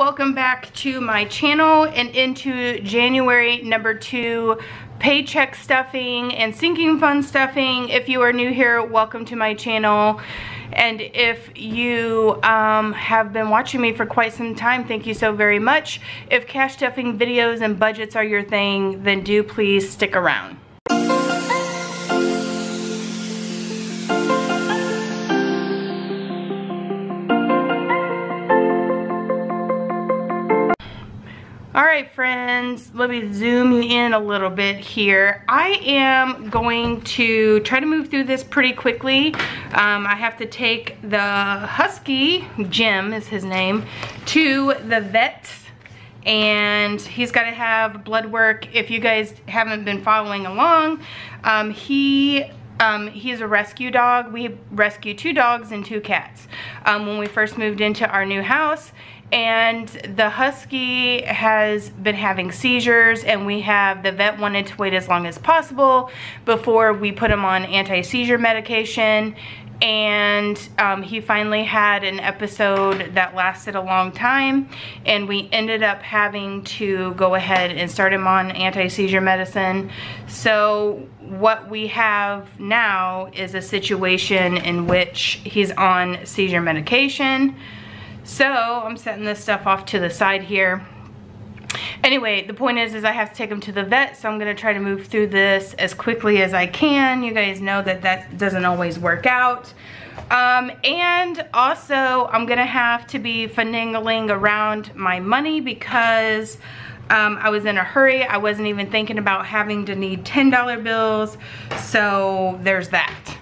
welcome back to my channel and into January number 2 paycheck stuffing and sinking fund stuffing. If you are new here, welcome to my channel. And if you have been watching me for quite some time, thank you so very much. If cash stuffing videos and budgets are your thing, then do please stick around. Alright friends, let me zoom you in a little bit here. I am going to try to move through this pretty quickly. I have to take the husky, Jim is his name, to the vet, and he's got to have blood work. If you guys haven't been following along, he's a rescue dog. We rescued 2 dogs and 2 cats when we first moved into our new house. And the husky has been having seizures, and the vet wanted to wait as long as possible before we put him on anti-seizure medication. And he finally had an episode that lasted a long time, and we ended up having to go ahead and start him on anti-seizure medicine. So what we have now is a situation in which he's on seizure medication. So I'm setting this stuff off to the side here. Anyway, the point is I have to take him to the vet, so I'm going to try to move through this as quickly as I can. You guys know that that doesn't always work out. And also I'm going to have to be finagling around my money because I was in a hurry. I wasn't even thinking about having to need $10 bills, so there's that.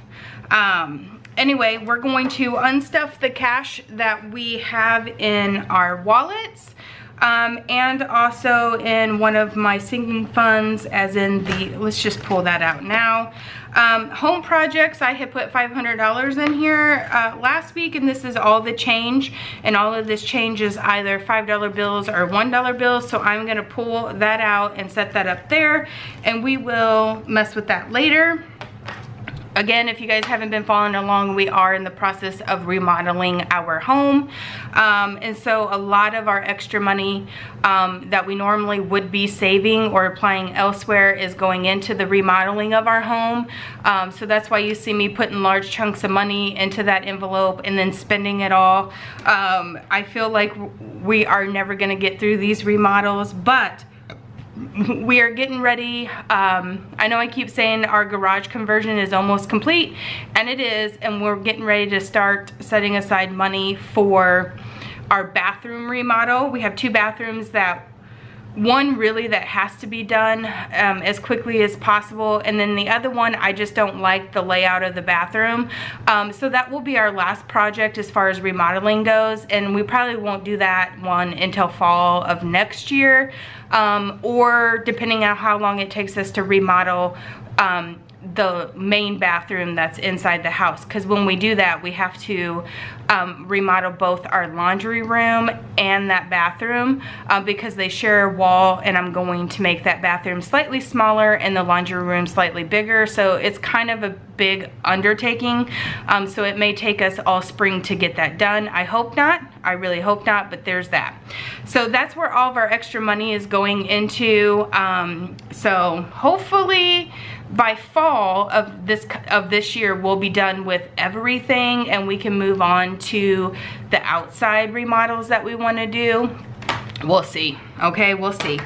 Anyway, we're going to unstuff the cash that we have in our wallets, and also in one of my sinking funds, as in the, let's just pull that out now. Home projects, I had put $500 in here last week, and this is all the change, and all of this change is either $5 bills or $1 bills, so I'm gonna pull that out and set that up there, and we will mess with that later. Again, if you guys haven't been following along, we are in the process of remodeling our home. And so a lot of our extra money that we normally would be saving or applying elsewhere is going into the remodeling of our home. So that's why you see me putting large chunks of money into that envelope and then spending it all. I feel like we are never gonna get through these remodels, but we are getting ready. I know I keep saying our garage conversion is almost complete, and it is, and we're getting ready to start setting aside money for our bathroom remodel. We have 2 bathrooms that, one really that has to be done as quickly as possible, and then the other one I just don't like the layout of the bathroom. So that will be our last project as far as remodeling goes, and we probably won't do that one until fall of next year, or depending on how long it takes us to remodel the main bathroom that's inside the house, because when we do that we have to remodel both our laundry room and that bathroom because they share a wall, and I'm going to make that bathroom slightly smaller and the laundry room slightly bigger, so it's kind of a big undertaking. So it may take us all spring to get that done. I hope not. I really hope not, but there's that. So that's where all of our extra money is going into. So hopefully by fall of this year we'll be done with everything, and we can move on to the outside remodels that we want to do. We'll see. Okay, we'll see.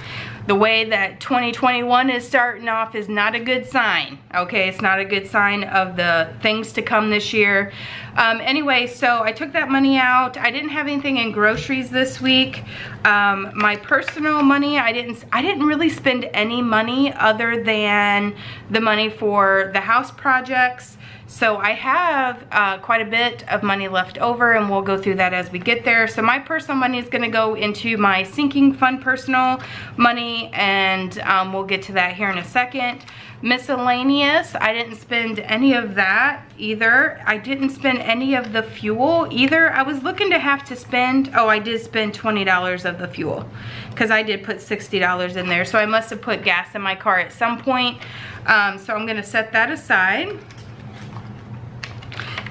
The way that 2021 is starting off is not a good sign. Okay, it's not a good sign of the things to come this year. Anyway, so I took that money out. I didn't have anything in groceries this week. My personal money, I didn't really spend any money other than the money for the house projects. So I have quite a bit of money left over, and we'll go through that as we get there. So my personal money is gonna go into my sinking fund personal money, and we'll get to that here in a second. Miscellaneous, I didn't spend any of that either. I didn't spend any of the fuel either. I was looking to have to spend, oh, I did spend $20 of the fuel, because I did put $60 in there. So I must have put gas in my car at some point. So I'm gonna set that aside.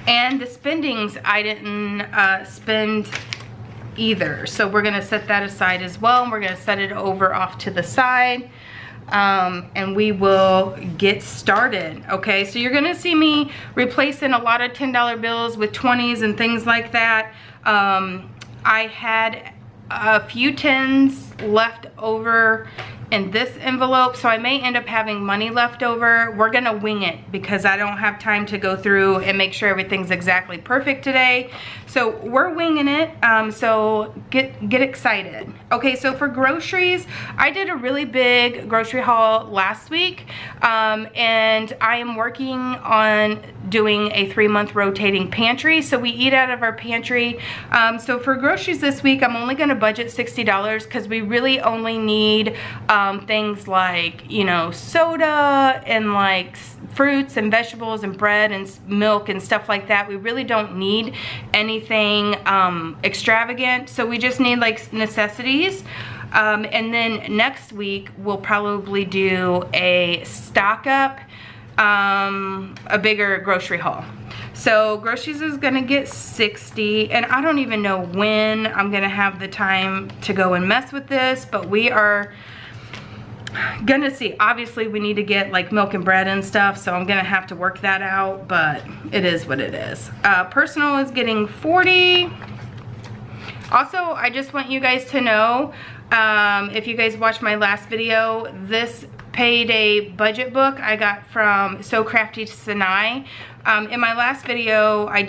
And the spendings, I didn't spend either. So we're gonna set that aside as well, and we're gonna set it over off to the side. And we will get started. Okay, so you're gonna see me replacing a lot of $10 bills with 20s and things like that. I had a few 10s left over in this envelope, so I may end up having money left over. We're gonna wing it because I don't have time to go through and make sure everything's exactly perfect today. So we're winging it, so get excited. Okay, so for groceries, I did a really big grocery haul last week, and I am working on doing a 3-month rotating pantry, so we eat out of our pantry. So for groceries this week, I'm only gonna budget $60 because we really only need things like, you know, soda and like fruits and vegetables and bread and milk and stuff like that. We really don't need anything extravagant, so we just need like necessities. And then next week we'll probably do a stock up, a bigger grocery haul. So groceries is gonna get 60, and I don't even know when I'm gonna have the time to go and mess with this, but we are gonna see. Obviously we need to get like milk and bread and stuff, so I'm gonna have to work that out, but it is what it is. Personal is getting 40. Also, I just want you guys to know, if you guys watched my last video, this payday budget book I got from So Crafty Sinai. In my last video I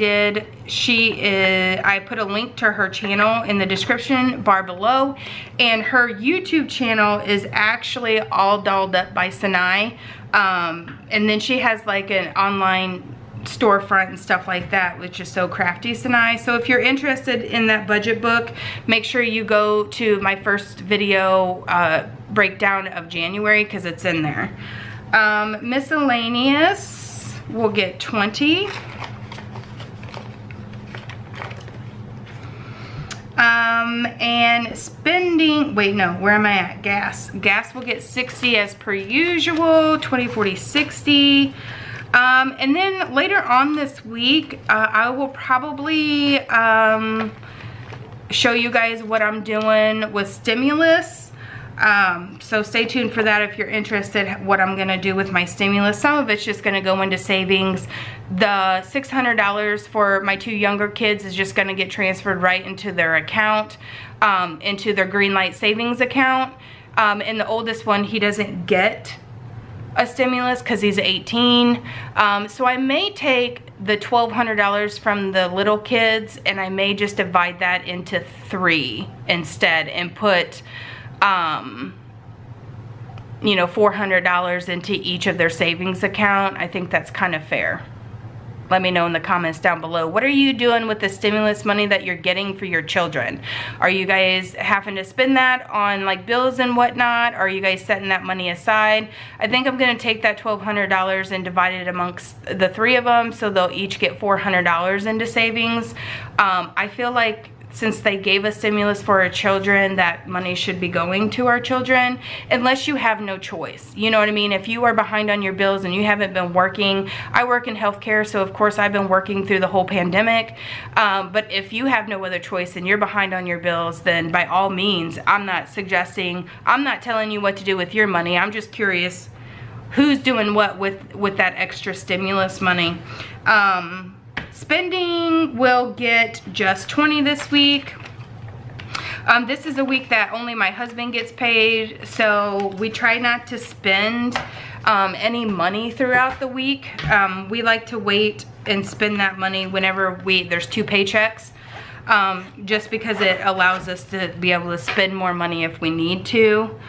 put a link to her channel in the description bar below, and her YouTube channel is actually all dolled up by Sinai, and then she has like an online storefront and stuff like that, which is So Crafty Sinai. So if you're interested in that budget book, make sure you go to my first video breakdown of January because it's in there. Miscellaneous will get 20. And spending, wait, no, where am I at? Gas will get 60 as per usual. 20, 40, 60. And then later on this week, I will probably show you guys what I'm doing with stimulus. So stay tuned for that if you're interested what I'm gonna do with my stimulus. Some of it's just gonna go into savings. The $600 for my 2 younger kids is just gonna get transferred right into their account, into their Greenlight savings account. And the oldest one, he doesn't get a stimulus because he's 18. So I may take the $1,200 from the little kids and I may just divide that into 3 instead and put you know, $400 into each of their savings account. I think that's kind of fair. Let me know in the comments down below. What are you doing with the stimulus money that you're getting for your children? Are you guys having to spend that on like bills and whatnot? Are you guys setting that money aside? I think I'm gonna take that $1,200 and divide it amongst the 3 of them, so they'll each get $400 into savings. I feel like since they gave us stimulus for our children, that money should be going to our children, unless you have no choice. You know what I mean? If you are behind on your bills and you haven't been working, I work in healthcare, so of course I've been working through the whole pandemic. But if you have no other choice and you're behind on your bills, then by all means, I'm not telling you what to do with your money. I'm just curious who's doing what with that extra stimulus money. Spending will get just 20 this week. This is a week that only my husband gets paid, so we try not to spend any money throughout the week. We like to wait and spend that money whenever there's 2 paychecks, just because it allows us to be able to spend more money if we need to.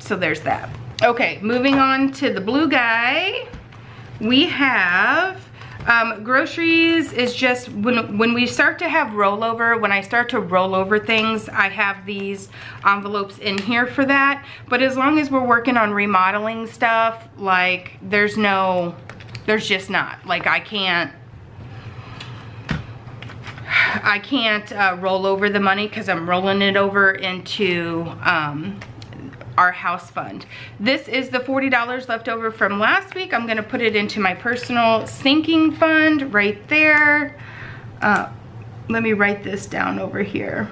So there's that. Okay, moving on to the blue guy. We have groceries is just when we start to have rollover, when I start to roll over things, I have these envelopes in here for that. But as long as we're working on remodeling stuff, like there's just not, like I can't roll over the money because I'm rolling it over into our house fund. This is the $40 left over from last week. I'm gonna put it into my personal sinking fund right there. let me write this down over here.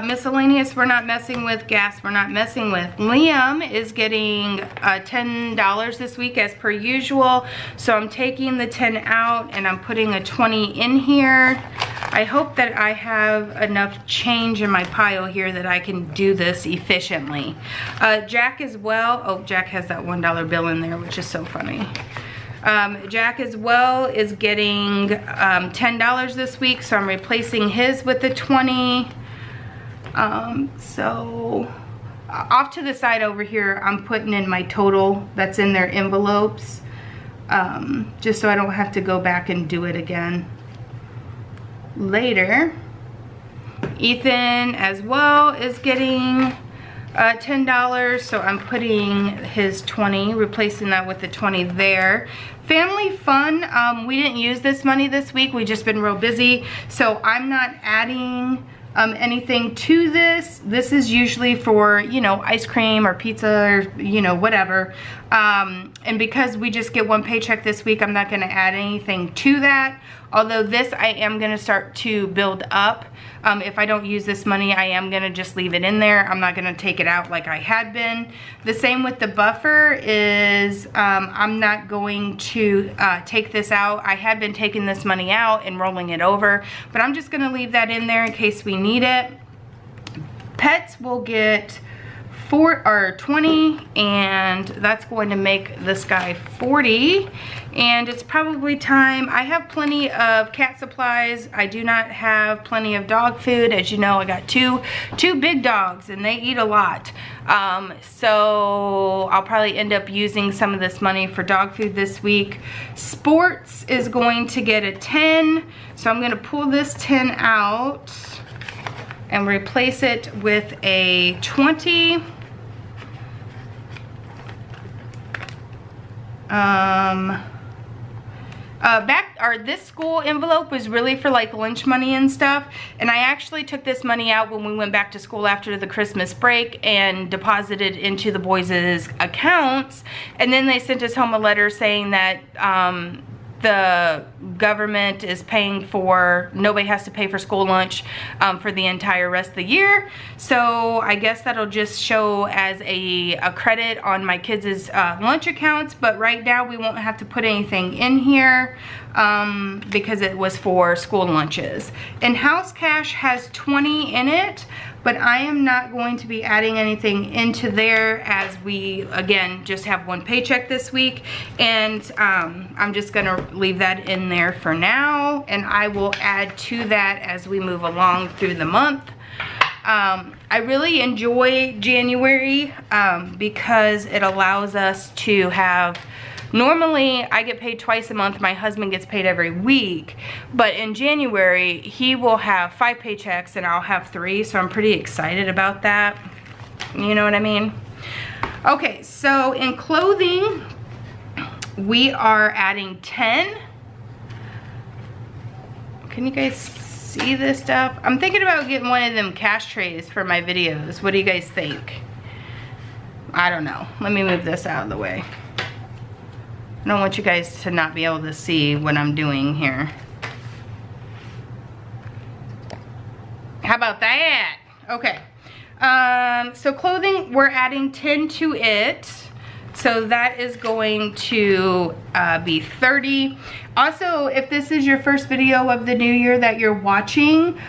Miscellaneous, we're not messing with. Gas, we're not messing with. Liam is getting $10 this week as per usual. So I'm taking the 10 out and I'm putting a 20 in here. I hope that I have enough change in my pile here that I can do this efficiently. Jack as well. Oh, Jack has that $1 bill in there, which is so funny. Jack as well is getting $10 this week, so I'm replacing his with the 20. So off to the side over here, I'm putting in my total that's in their envelopes, just so I don't have to go back and do it again later. Ethan as well is getting $10, so I'm putting his 20, replacing that with the 20 there. Family fun, we didn't use this money this week, we've just been real busy, so I'm not adding anything to this. This is usually for, you know, ice cream or pizza or, you know, whatever. And because we just get one paycheck this week, I'm not gonna add anything to that. Although this I am gonna start to build up. If I don't use this money, I am gonna just leave it in there. I'm not gonna take it out like I had been. The same with the buffer is, I'm not going to take this out. I had been taking this money out and rolling it over, but I'm just gonna leave that in there in case we need it. Pets will get 20, and that's going to make this guy 40. And it's probably time. I have plenty of cat supplies. I do not have plenty of dog food. As you know, I got two big dogs and they eat a lot. So I'll probably end up using some of this money for dog food this week. Sports is going to get a 10. So I'm gonna pull this 10 out and replace it with a 20. This school envelope was really for like lunch money and stuff, and I actually took this money out when we went back to school after the Christmas break and deposited into the boys' accounts, and then they sent us home a letter saying that the government is paying for, nobody has to pay for school lunch for the entire rest of the year. So I guess that'll just show as a credit on my kids' lunch accounts, but right now we won't have to put anything in here because it was for school lunches. And house cash has 20 in it, but I am not going to be adding anything into there as we, again, just have one paycheck this week. And I'm just gonna leave that in there for now, and I will add to that as we move along through the month. I really enjoy January because it allows us to have, normally I get paid twice a month, my husband gets paid every week, but in January he will have 5 paychecks and I'll have 3, so I'm pretty excited about that. You know what I mean? Okay, so in clothing we are adding 10. Can you guys see this stuff? I'm thinking about getting one of them cash trays for my videos. What do you guys think? I don't know. Let me move this out of the way. I don't want you guys to not be able to see what I'm doing here. How about that? Okay. So clothing, we're adding 10 to it. So that is going to be 30. Also, if this is your first video of the new year that you're watching,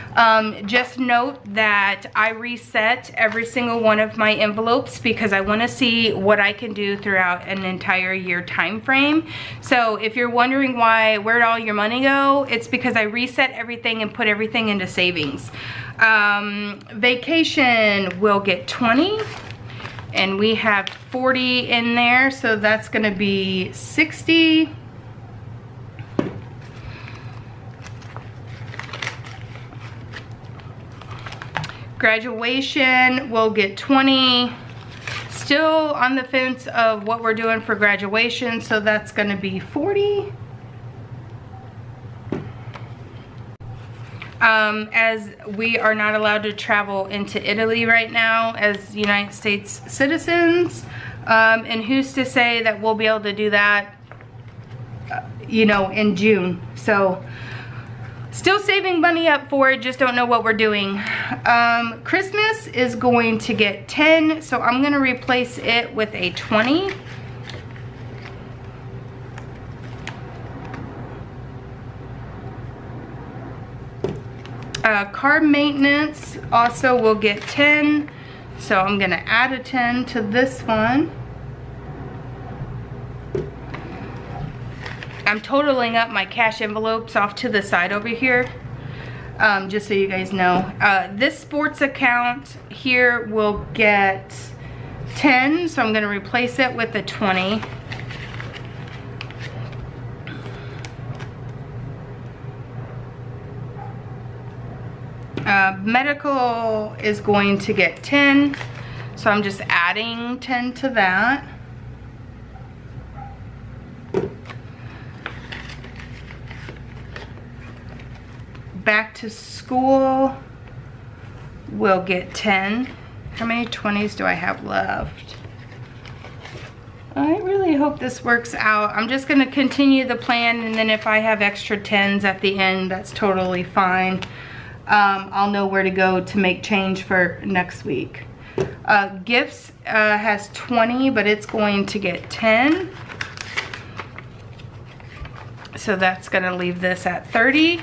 just note that I reset every single one of my envelopes because I want to see what I can do throughout an entire year time frame. So if you're wondering where'd all your money go, it's because I reset everything and put everything into savings. Vacation will get 20. And we have 40 in there, so that's gonna be 60. Graduation will get 20. Still on the fence of what we're doing for graduation, so that's gonna be 40. As we are not allowed to travel into Italy right now as United States citizens, and who's to say that we'll be able to do that you know, in June. So still saving money up for it, just don't know what we're doing. Christmas is going to get 10, so I'm gonna replace it with a 20. Car maintenance also will get 10, so I'm gonna add a 10 to this one. I'm totaling up my cash envelopes off to the side over here, just so you guys know. This sports account here will get 10, so I'm gonna replace it with a 20. Medical is going to get 10, so I'm just adding 10 to that. Back to school will get 10. How many 20s do I have left? I really hope this works out. I'm just gonna continue the plan, and then if I have extra 10s at the end, that's totally fine. I'll know where to go to make change for next week. Gifts has 20, but it's going to get 10. So that's gonna leave this at 30.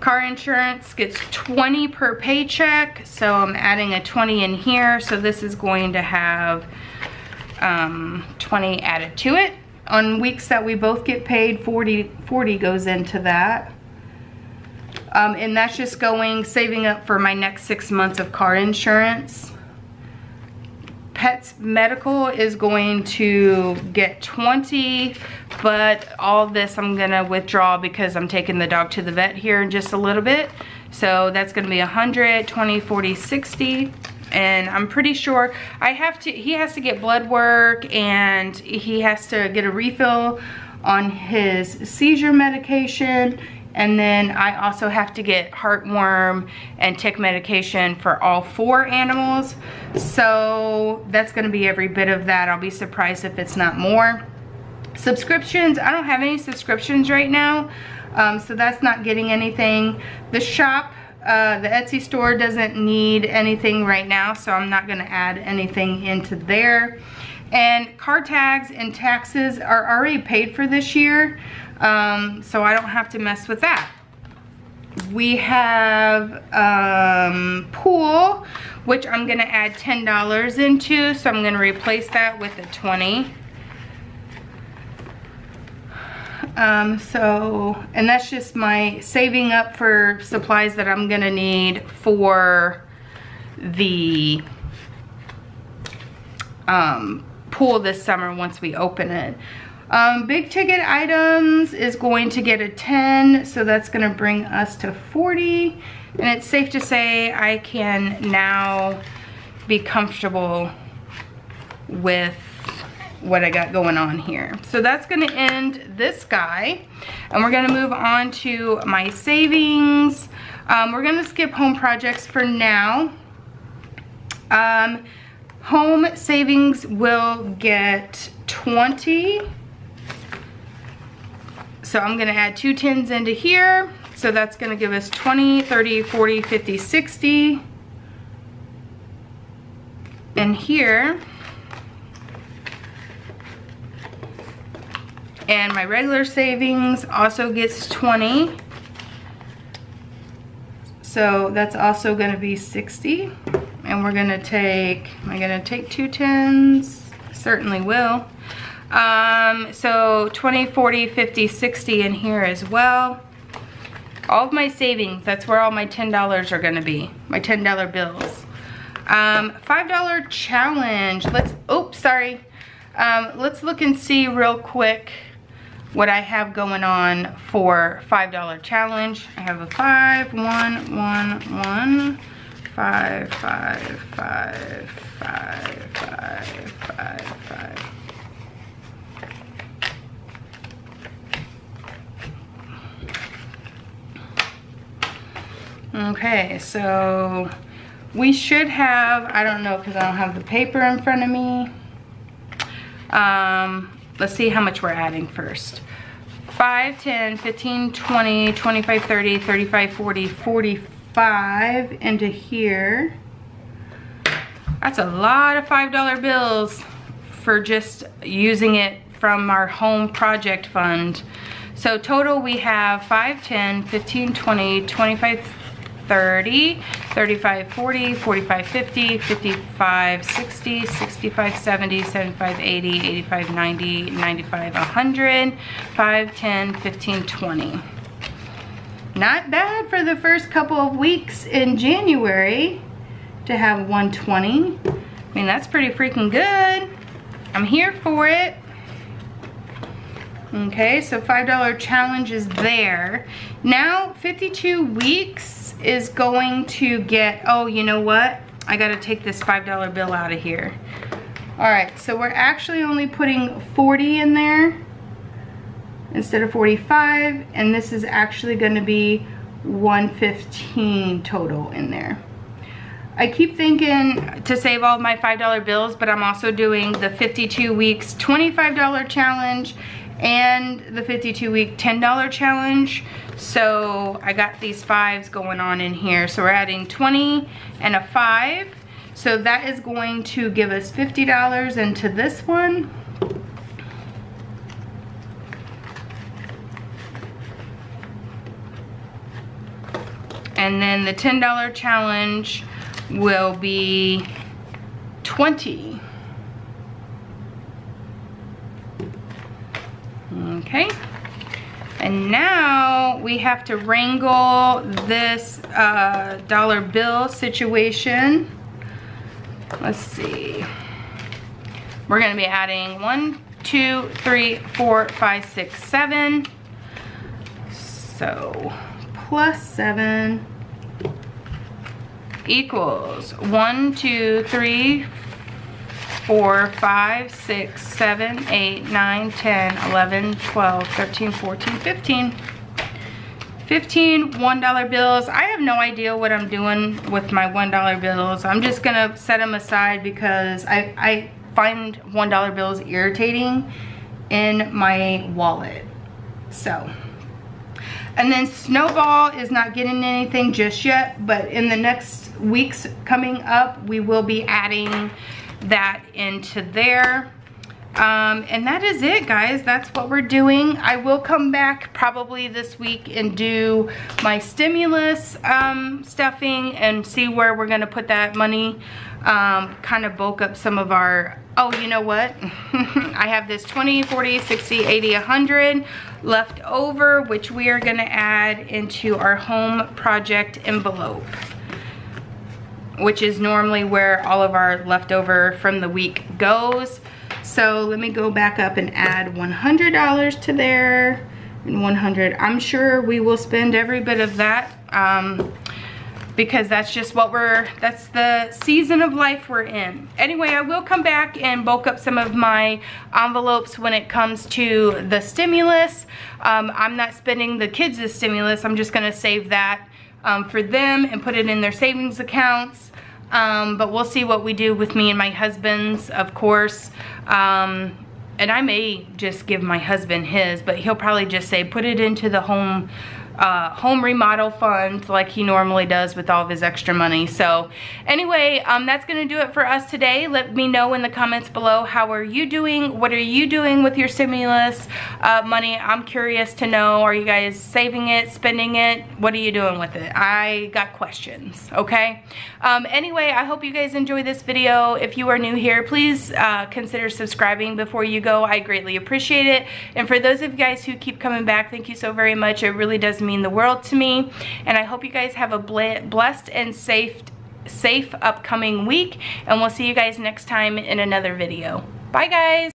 Car insurance gets 20 per paycheck, so I'm adding a 20 in here. So this is going to have 20 added to it. On weeks that we both get paid, 40 goes into that. And that's just saving up for my next 6 months of car insurance. Pets medical is going to get 20, but all this I'm gonna withdraw because I'm taking the dog to the vet here in just a little bit. So that's gonna be 100, 20, 40, 60. And I'm pretty sure he has to get blood work, and he has to get a refill on his seizure medication. And then I also have to get heartworm and tick medication for all 4 animals. So that's gonna be every bit of that. I'll be surprised if it's not more. Subscriptions, I don't have any subscriptions right now, so that's not getting anything. The shop, the Etsy store doesn't need anything right now, so I'm not gonna add anything into there. And car tags and taxes are already paid for this year, so I don't have to mess with that. We have pool, which I'm gonna add $10 into, so I'm gonna replace that with a 20. And that's just my saving up for supplies that I'm gonna need for the pool this summer once we open it. Big ticket items is going to get a 10, so that's gonna bring us to 40. And it's safe to say I can now be comfortable with what I got going on here. So that's gonna end this guy, and we're gonna move on to my savings. We're gonna skip home projects for now. Home savings will get 20. So I'm gonna add 2 10s into here. So that's gonna give us 20, 30, 40, 50, 60. And here, and my regular savings also gets 20. So that's also gonna be 60. And we're gonna take, am I gonna take 2 10s? Certainly will. So 20, 40, 50, 60 in here as well. All of my savings, that's where all my $10 are gonna be, my $10 bills. $5 challenge, let's look and see real quick what I have going on for $5 challenge. I have a 5, 1, 1, 1, 5, 5, 5, 5, 5, 5, 5. Okay, so we should have, I don't know because I don't have the paper in front of me. Let's see how much we're adding first. 5, 10, 15, 20, 25, 30, 35, 40, 45 into here. That's a lot of $5 bills for just using it from our home project fund. So total we have 5, 10, 15, 20, 25, 30, 35, 40, 45, 50, 55, 60, 65, 70, 75, 80, 85, 90, 95, 100, 5, 10, 15, 20. Not bad for the first couple of weeks in January to have 120. I mean, that's pretty freaking good. I'm here for it. Okay, so $5 challenge is there. Now 52 weeks is going to get, oh, you know what? I gotta take this $5 bill out of here. All right, so we're actually only putting 40 in there instead of 45, and this is actually gonna be 115 total in there. I keep thinking to save all of my $5 bills, but I'm also doing the 52 weeks $25 challenge and the 52 week $10 challenge. So I got these 5s going on in here. So we're adding 20 and a 5. So that is going to give us $50 into this one. And then the $10 challenge will be 20. Okay, and now we have to wrangle this dollar bill situation. Let's see. We're going to be adding 1, 2, 3, 4, 5, 6, 7. So plus 7 equals 1, 2, 3, 4, 5, 6, 7, 8, 9, 10, 11, 12, 13, 14, 15. 15 $1 bills. I have no idea what I'm doing with my $1 bills. I'm just gonna set them aside because I find $1 bills irritating in my wallet. So, and then Snowball is not getting anything just yet, but in the next weeks coming up, we will be adding that into there. And that is it, guys. That's what we're doing. I will come back probably this week and do my stimulus stuffing and see where we're gonna put that money. Kind of bulk up some of our, oh, you know what? I have this 20, 40, 60, 80, 100 left over, which we are gonna add into our home project envelope, which is normally where all of our leftover from the week goes. So let me go back up and add $100 to there, and 100. I'm sure we will spend every bit of that because that's just what that's the season of life we're in. Anyway, I will come back and bulk up some of my envelopes when it comes to the stimulus. I'm not spending the kids' stimulus. I'm just gonna save that for them and put it in their savings accounts. But we'll see what we do with me and my husband's, of course. And I may just give my husband his, but he'll probably just say, put it into the home remodel fund like he normally does with all of his extra money. So anyway, that's gonna do it for us today. Let me know in the comments below, how are you doing? What are you doing with your stimulus money? I'm curious to know. Are you guys saving it, spending it? What are you doing with it? I got questions, okay? Anyway, I hope you guys enjoy this video. If you are new here, please consider subscribing before you go. I greatly appreciate it. And for those of you guys who keep coming back, thank you so very much. It really does mean the world to me. And I hope you guys have a blessed and safe upcoming week. And we'll see you guys next time in another video. Bye, guys.